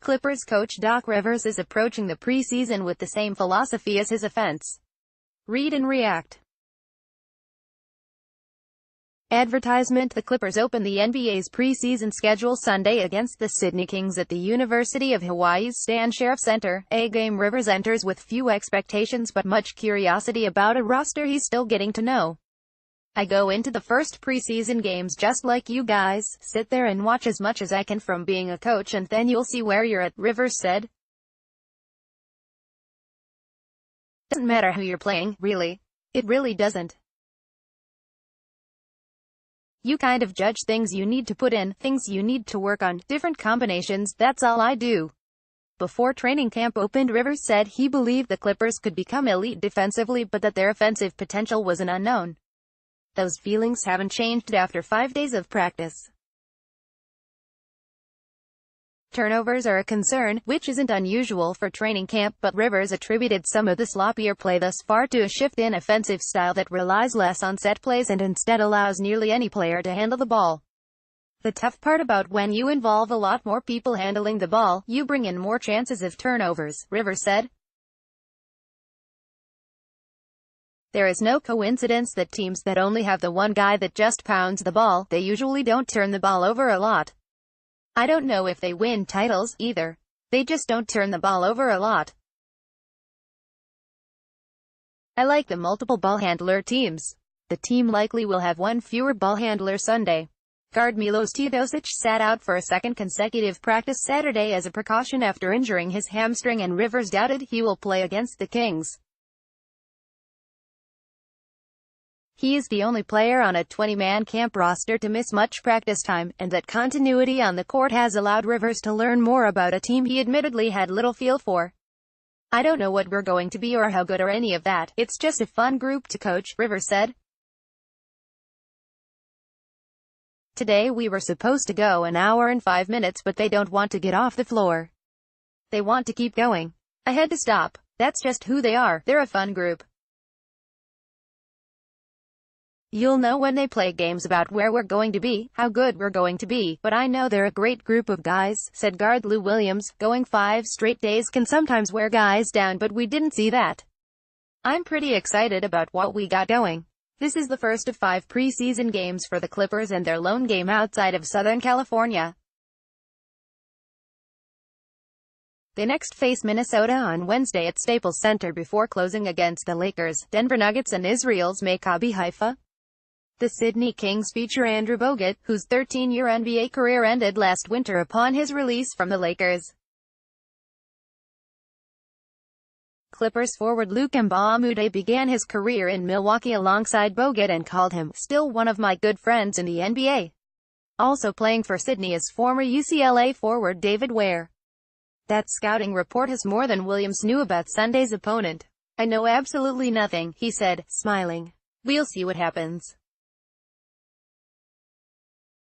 Clippers coach Doc Rivers is approaching the preseason with the same philosophy as his offense. Read and react. Advertisement. The Clippers open the NBA's preseason schedule Sunday against the Sydney Kings at the University of Hawaii's Stan Sheriff Center. A-game. Rivers enters with few expectations but much curiosity about a roster he's still getting to know. "I go into the first preseason games just like you guys, sit there and watch as much as I can from being a coach and then you'll see where you're at," Rivers said. "Doesn't matter who you're playing, really. It really doesn't. You kind of judge things you need to put in, things you need to work on, different combinations, that's all I do." Before training camp opened, Rivers said he believed the Clippers could become elite defensively but that their offensive potential was an unknown. Those feelings haven't changed after 5 days of practice. Turnovers are a concern, which isn't unusual for training camp, but Rivers attributed some of the sloppier play thus far to a shift in offensive style that relies less on set plays and instead allows nearly any player to handle the ball. "The tough part about when you involve a lot more people handling the ball, you bring in more chances of turnovers," Rivers said. "There is no coincidence that teams that only have the one guy that just pounds the ball, they usually don't turn the ball over a lot. I don't know if they win titles, either. They just don't turn the ball over a lot. I like the multiple ball handler teams. The team likely will have one fewer ball handler Sunday." Guard Milos Teodosic sat out for a second consecutive practice Saturday as a precaution after injuring his hamstring, and Rivers doubted he will play against the Kings. He is the only player on a 20-man camp roster to miss much practice time, and that continuity on the court has allowed Rivers to learn more about a team he admittedly had little feel for. "I don't know what we're going to be or how good or any of that. It's just a fun group to coach," Rivers said. "Today we were supposed to go an hour and 5 minutes but they don't want to get off the floor. They want to keep going. I had to stop. That's just who they are. They're a fun group. You'll know when they play games about where we're going to be, how good we're going to be, but I know they're a great group of guys," said guard Lou Williams. "Going 5 straight days can sometimes wear guys down, but we didn't see that. I'm pretty excited about what we got going." This is the first of 5 preseason games for the Clippers and their lone game outside of Southern California. They next face Minnesota on Wednesday at Staples Center before closing against the Lakers, Denver Nuggets and Israel's Maccabi Haifa. The Sydney Kings feature Andrew Bogut, whose 13-year NBA career ended last winter upon his release from the Lakers. Clippers forward Luc Mbah a Moute began his career in Milwaukee alongside Bogut and called him, "still one of my good friends in the NBA." Also playing for Sydney is former UCLA forward David Ware. That scouting report has more than Williams knew about Sunday's opponent. "I know absolutely nothing," he said, smiling. "We'll see what happens."